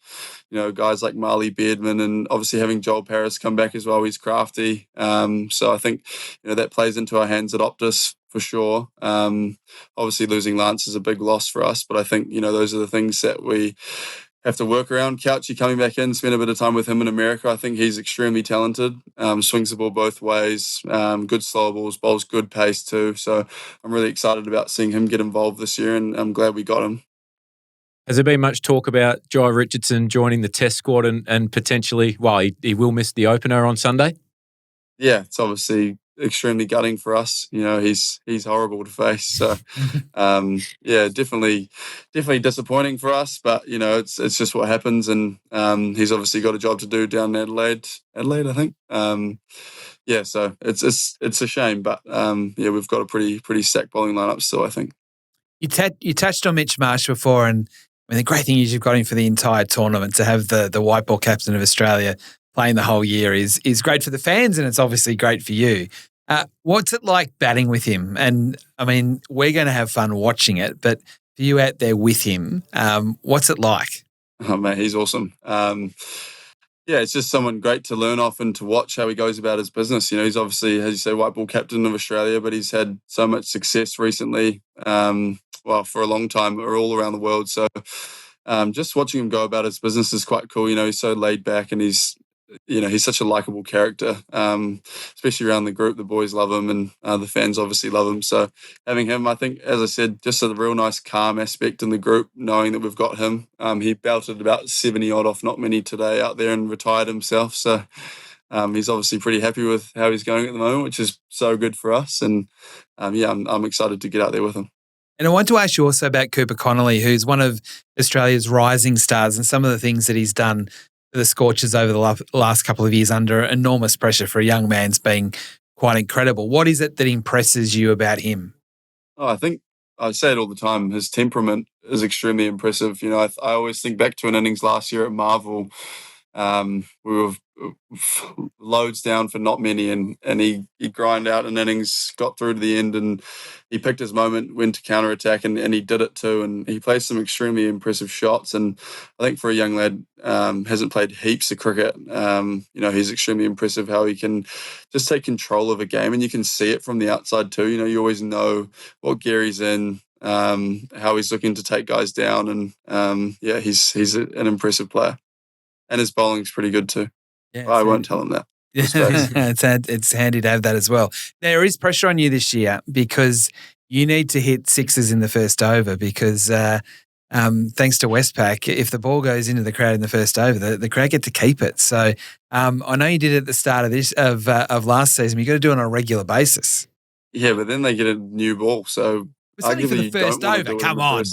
Guys like Marley Beardman and obviously having Joel Paris come back as well. He's crafty. So I think, that plays into our hands at Optus for sure. Obviously losing Lance is a big loss for us, but I think, those are the things that we have to work around. Couchy coming back in, spend a bit of time with him in America. I think he's extremely talented. Swings the ball both ways. Good slow balls, bowls good pace too. So I'm really excited about seeing him get involved this year and I'm glad we got him. Has there been much talk about Jai Richardson joining the Test squad and potentially, well, he will miss the opener on Sunday? Yeah, it's obviously extremely gutting for us. He's horrible to face. So, yeah, definitely disappointing for us. But it's just what happens, and he's obviously got a job to do down in Adelaide, I think. Yeah, so it's a shame, but yeah, we've got a pretty stacked bowling lineup still, I think. You touched on Mitch Marsh before, and the great thing is you've got him for the entire tournament. To have the white ball captain of Australia playing the whole year is great for the fans, and it's obviously great for you. What's it like batting with him? And we're going to have fun watching it, but for you out there with him, what's it like? Oh man, he's awesome. Yeah, it's just someone great to learn off and to watch how he goes about his business. He's obviously, as you say, white ball captain of Australia, but he's had so much success recently. For a long time, or all around the world. So just watching him go about his business is quite cool. He's so laid back, and he's such a likable character, especially around the group. The boys love him, and the fans obviously love him. So having him, I think, as I said, just a real nice calm aspect in the group, knowing that we've got him. He belted about 70 odd off not many today out there and retired himself. So he's obviously pretty happy with how he's going at the moment, which is so good for us. And I'm excited to get out there with him. And I want to ask you also about Cooper Connolly, who's one of Australia's rising stars, and some of the things that he's done for the Scorchers over the last couple of years under enormous pressure for a young man's been quite incredible. What is it that impresses you about him? Oh, I think I say it all the time. His temperament is extremely impressive. I always think back to an innings last year at Marvel. We were loads down for not many, and he grind out an innings, got through to the end, and he picked his moment, went to counter attack, and he did it too. And he plays some extremely impressive shots. And I think for a young lad, hasn't played heaps of cricket. He's extremely impressive how he can just take control of a game, and you can see it from the outside too. You always know what gear he's in, how he's looking to take guys down, and he's an impressive player. And his bowling's pretty good too. Yeah, I won't tell him that. It's handy to have that as well. There is pressure on you this year because you need to hit sixes in the first over because thanks to Westpac, if the ball goes into the crowd in the first over, the crowd get to keep it. So I know you did it at the start of last season. You've got to do it on a regular basis. Yeah, but then they get a new ball. So it's only for the first over. Come on.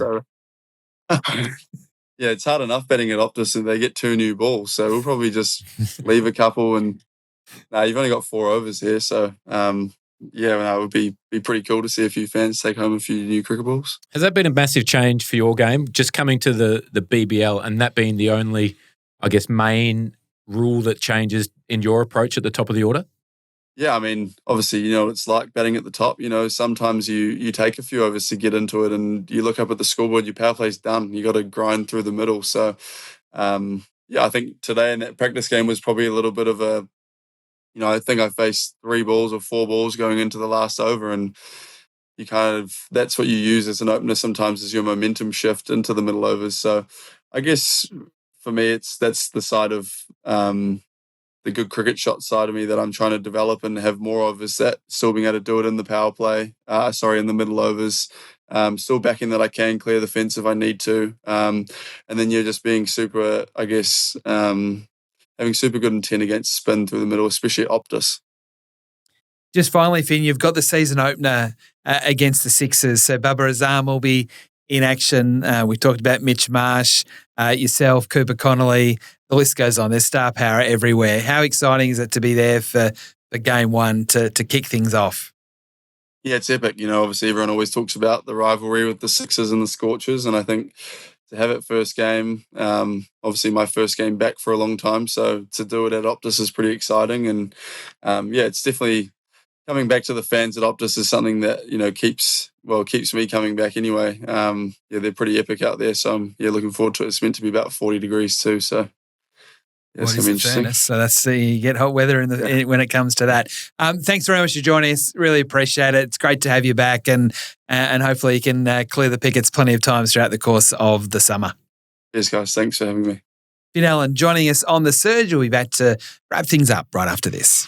Yeah, it's hard enough betting at Optus and they get 2 new balls. So we'll probably just leave a couple and you've only got 4 overs here. So, it would be pretty cool to see a few fans take home a few new cricket balls. Has that been a massive change for your game, just coming to the BBL and that being the only, I guess, main rule that changes in your approach at the top of the order? Yeah, obviously, it's like batting at the top. Sometimes you take a few overs to get into it and you look up at the scoreboard, your power play's done. You got to grind through the middle. So, I think today in that practice game was probably a little bit of a, I think I faced 3 balls or 4 balls going into the last over, and you that's what you use as an opener sometimes as your momentum shift into the middle overs. So I guess for me, that's the side of, the good cricket shot side of me that I'm trying to develop and have more of, is that still being able to do it in the power play, in the middle overs, still backing that I can clear the fence if I need to. And then you're just being super, I guess, having super good intent against spin through the middle, especially at Optus. Just finally, Finn, you've got the season opener against the Sixers. So Babar Azam will be in action. We talked about Mitch Marsh, yourself, Cooper Connolly. The list goes on. There's star power everywhere. How exciting is it to be there for game one to kick things off? Yeah, it's epic. Obviously everyone always talks about the rivalry with the Sixers and the Scorchers, and I think to have it first game, obviously my first game back for a long time, so to do it at Optus is pretty exciting. And it's definitely coming back to the fans at Optus is something that keeps me coming back anyway. They're pretty epic out there, so I'm looking forward to it. It's meant to be about 40 degrees too, so it's going to be interesting. So that's you get hot weather when it comes to that. Thanks very much for joining us. Really appreciate it. It's great to have you back, and hopefully you can clear the pickets plenty of times throughout the course of the summer. Yes, guys. Thanks for having me. Finn Allen joining us on The Surge. We'll be back to wrap things up right after this.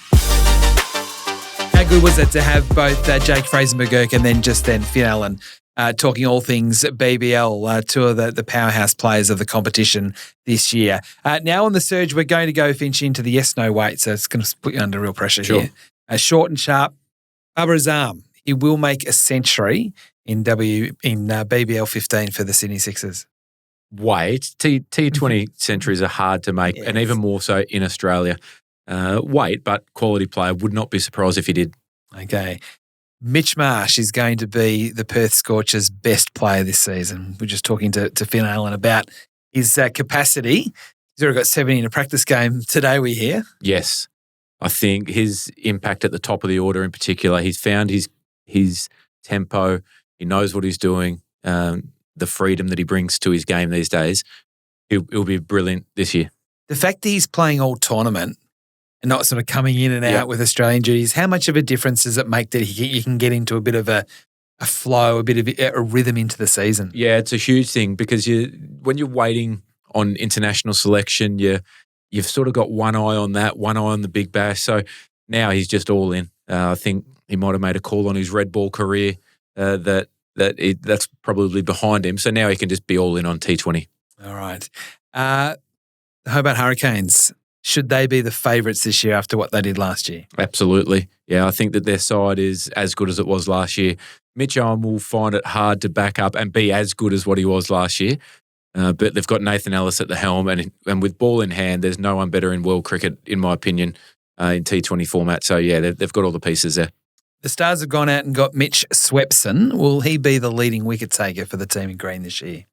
How good was it to have both Jake Fraser-McGurk and then Finn Allen talking all things BBL, two of the powerhouse players of the competition this year. Now on the surge, we're going to go, Finch, into the yes-no weight, so it's going to put you under real pressure here. Short and sharp, Babar Azam. He will make a century in BBL 15 for the Sydney Sixers. Weight, T20 centuries are hard to make, and even more so in Australia. Weight, but quality player. Would not be surprised if he did. Okay. Mitch Marsh is going to be the Perth Scorchers' best player this season. We're just talking to Finn Allen about his capacity. He's already got 70 in a practice game today, we hear. Yes. I think his impact at the top of the order in particular, he's found his tempo. He knows what he's doing, the freedom that he brings to his game these days. He'll be brilliant this year. The fact that he's playing all tournament and not sort of coming in and out with Australian duties, how much of a difference does it make that you can get into a bit of a flow, a bit of a rhythm into the season? Yeah, it's a huge thing because when you're waiting on international selection, you've sort of got one eye on that, one eye on the Big Bash. So now he's just all in. I think he might have made a call on his red ball career that's probably behind him. So now he can just be all in on T20. All right. Hobart Hurricanes, should they be the favourites this year after what they did last year? Absolutely. Yeah, I think that their side is as good as it was last year. Mitch Owen will find it hard to back up and be as good as what he was last year. But they've got Nathan Ellis at the helm, and with ball in hand, there's no one better in world cricket, in my opinion, in T20 format. So, yeah, they've got all the pieces there. The Stars have gone out and got Mitch Swepson. Will he be the leading wicket-taker for the team in green this year?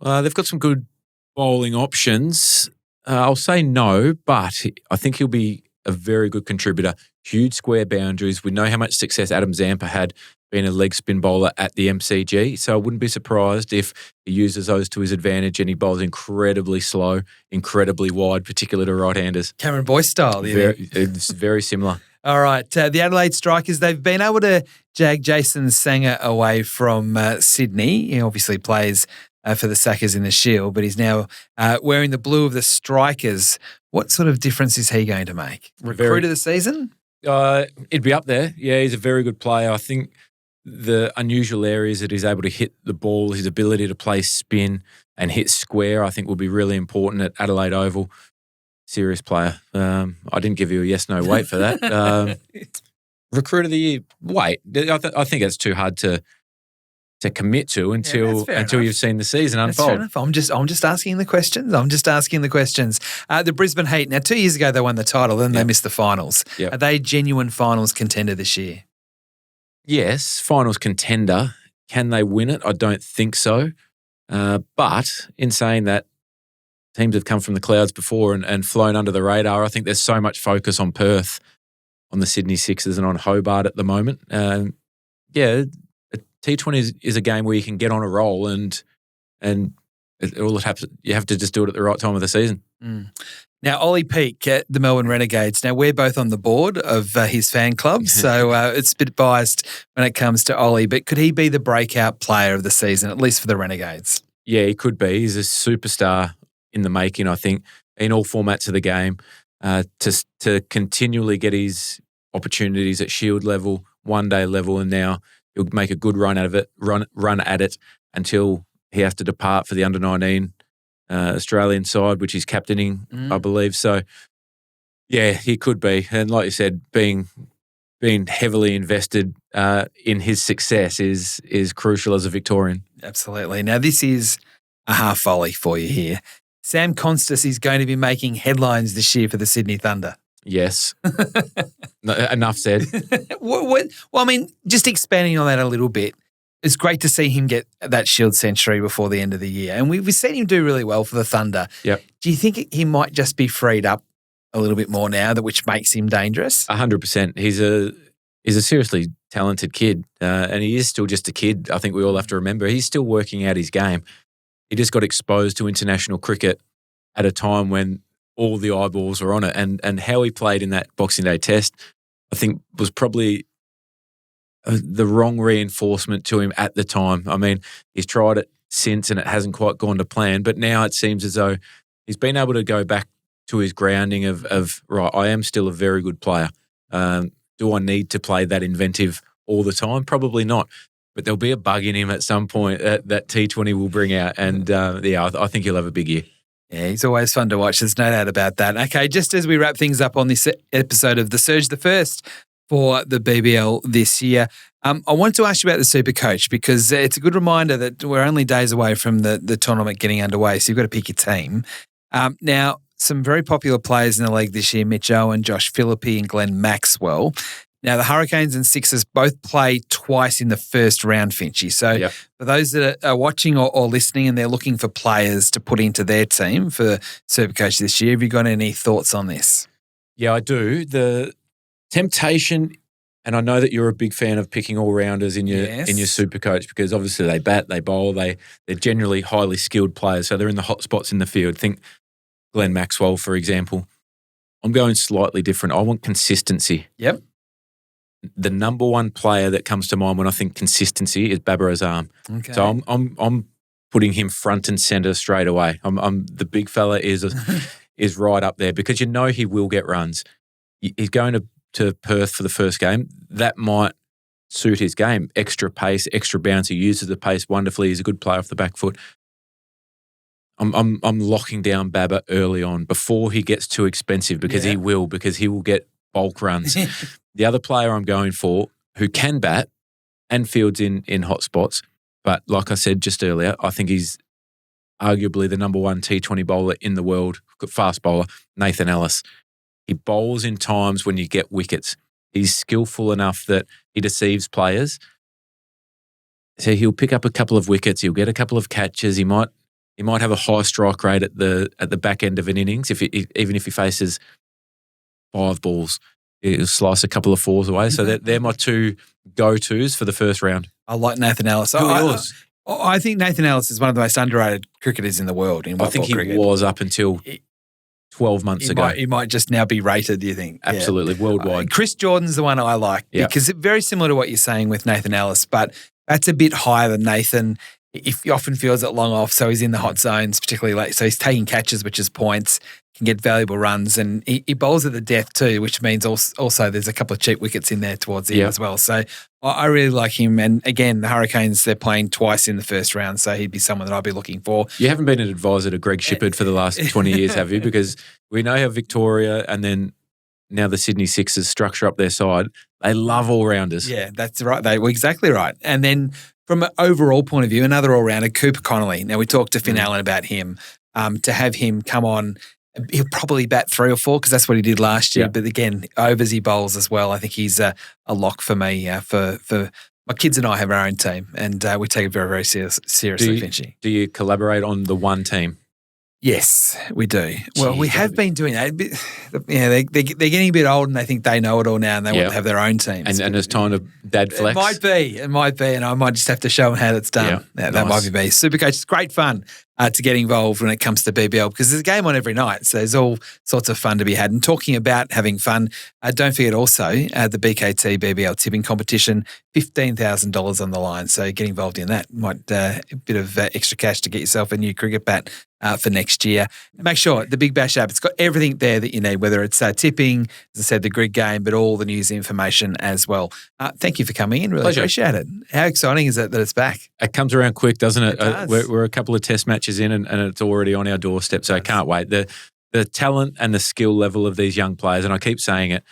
They've got some good bowling options. I'll say no, but I think he'll be a very good contributor. Huge square boundaries. We know how much success Adam Zampa had being a leg spin bowler at the MCG, so I wouldn't be surprised if he uses those to his advantage and he bowls incredibly slow, incredibly wide, particularly to right-handers. Cameron Boyce style. It's very similar. All right. The Adelaide Strikers, they've been able to jag Jason Sangha away from Sydney. He obviously plays for the Sackers in the Shield, but he's now wearing the blue of the Strikers. What sort of difference is he going to make? Recruit of the season? It'd be up there. Yeah, he's a very good player. I think the unusual areas that he's able to hit the ball, his ability to play spin and hit square, I think will be really important at Adelaide Oval. Serious player. I didn't give you a yes-no wait for that. Recruit of the year, wait. I think it's too hard to commit to until you've seen the season unfold. That's fair enough. I'm just asking the questions. The Brisbane Heat. Now, 2 years ago they won the title, then they missed the finals. Yep. Are they genuine finals contender this year? Yes, finals contender. Can they win it? I don't think so. But in saying that, teams have come from the clouds before and flown under the radar. I think there's so much focus on Perth, on the Sydney Sixers and on Hobart at the moment. T20 is a game where you can get on a roll and you have to just do it at the right time of the season. Mm. Now, Ollie Peake at the Melbourne Renegades. Now, we're both on the board of his fan club, so it's a bit biased when it comes to Ollie, but could he be the breakout player of the season, at least for the Renegades? Yeah, he could be. He's a superstar in the making, I think, in all formats of the game. To continually get his opportunities at Shield level, one-day level, and now he'll make a good run out of it, run at it until he has to depart for the under-19 Australian side, which he's captaining, I believe. So, yeah, he could be. And like you said, being heavily invested in his success is crucial as a Victorian. Absolutely. Now, this is a half volley for you here. Sam Konstas is going to be making headlines this year for the Sydney Thunder. Yes. Enough said. Well, I mean, just expanding on that a little bit, it's great to see him get that Shield century before the end of the year. And we've seen him do really well for the Thunder. Yep. Do you think he might just be freed up a little bit more now, which makes him dangerous? 100%. He's a seriously talented kid, and he is still just a kid. I think we all have to remember he's still working out his game. He just got exposed to international cricket at a time when all the eyeballs were on it, and how he played in that Boxing Day test, I think was probably the wrong reinforcement to him at the time. I mean, he's tried it since and it hasn't quite gone to plan, but now it seems as though he's been able to go back to his grounding of right, I am still a very good player. Do I need to play that inventive all the time? Probably not. but there'll be a bug in him at some point that T20 will bring out. And I think he'll have a big year. Yeah, he's always fun to watch. There's no doubt about that. Okay, just as we wrap things up on this episode of The Surge, the first for the BBL this year, I wanted to ask you about the Supercoach because it's a good reminder that we're only days away from the tournament getting underway, so you've got to pick your team. Now, some very popular players in the league this year, Mitch Owen, Josh Phillippe and Glenn Maxwell. Now, the Hurricanes and Sixers both play twice in the first round, Finchy. So for those that are watching or listening and they're looking for players to put into their team for Supercoach this year, have you got any thoughts on this? Yeah, I do. The temptation, and I know that you're a big fan of picking all-rounders in your Supercoach because obviously they bat, they bowl, they're generally highly skilled players, so they're in the hot spots in the field. Think Glenn Maxwell, for example. I'm going slightly different. I want consistency. Yep. The number one player that comes to mind when I think consistency is Babar Azam. Okay. So I'm putting him front and center straight away. I'm the big fella is right up there because you know he will get runs. He's going to Perth for the first game. That might suit his game. Extra pace, extra bounce. He uses the pace wonderfully. He's a good player off the back foot. I'm locking down Babar early on before he gets too expensive because he will get bulk runs. The other player I'm going for who can bat and fields in hot spots, but like I said just earlier, I think he's arguably the number one T20 bowler in the world, fast bowler, Nathan Ellis. He bowls in times when you get wickets. He's skillful enough that he deceives players. So he'll pick up a couple of wickets, he'll get a couple of catches, he might have a high strike rate at the back end of an innings even if he faces 5 balls. He'll slice a couple of 4s away. So they're my 2 go-tos for the first round. I like Nathan Ellis. I think Nathan Ellis is one of the most underrated cricketers in the world in white ball cricket. I think he was up until 12 months ago. He might just now be rated, do you think? Absolutely, worldwide. Chris Jordan's the one I like because it's very similar to what you're saying with Nathan Ellis, but that's a bit higher than Nathan. He often feels it long off, so he's in the hot zones, particularly late. So he's taking catches, which is points, can get valuable runs, and he bowls at the death too, which means also there's a couple of cheap wickets in there towards the end as well. So I really like him. And again, the Hurricanes, they're playing twice in the first round, so he'd be someone that I'd be looking for. You haven't been an advisor to Greg Shipperd for the last 20 years, have you? Because we know how Victoria and then now the Sydney Sixers structure up their side. They love all-rounders. Yeah, that's right. They were exactly right. And then from an overall point of view, another all-rounder, Cooper Connolly. Now, we talked to Finn Allen about him. To have him come on, he'll probably bat 3 or 4 because that's what he did last year. But again, overs he bowls as well. I think he's a lock for me. For my kids and I have our own team, and we take it very, very seriously, Finchy. Do you collaborate on the one team? Yes, we do. Well, we have been doing that. They're getting a bit old and they think they know it all now and they want to have their own teams. And it's time to dad flex? It might be, and I might just have to show them how that's done. That might be me. Supercoach, it's great fun to get involved when it comes to BBL because there's a game on every night, so there's all sorts of fun to be had. And talking about having fun, don't forget also the BKT BBL tipping competition, $15,000 on the line, so get involved in that. Might a bit of extra cash to get yourself a new cricket bat for next year. Make sure the Big Bash app, it's got everything there that you need, whether it's tipping, as I said, the grid game, but all the news information as well. Thank you for coming in. Really Pleasure. Appreciate it. How exciting is it that it's back? It comes around quick, doesn't it? It does. We're a couple of test matches in and it's already on our doorstep, so I can't wait. The talent and the skill level of these young players, and I keep saying it,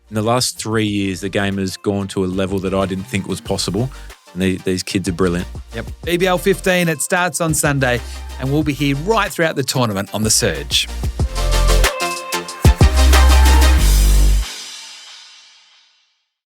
in the last 3 years, the game has gone to a level that I didn't think was possible. And these kids are brilliant. Yep. BBL 15, it starts on Sunday and we'll be here right throughout the tournament on The Surge.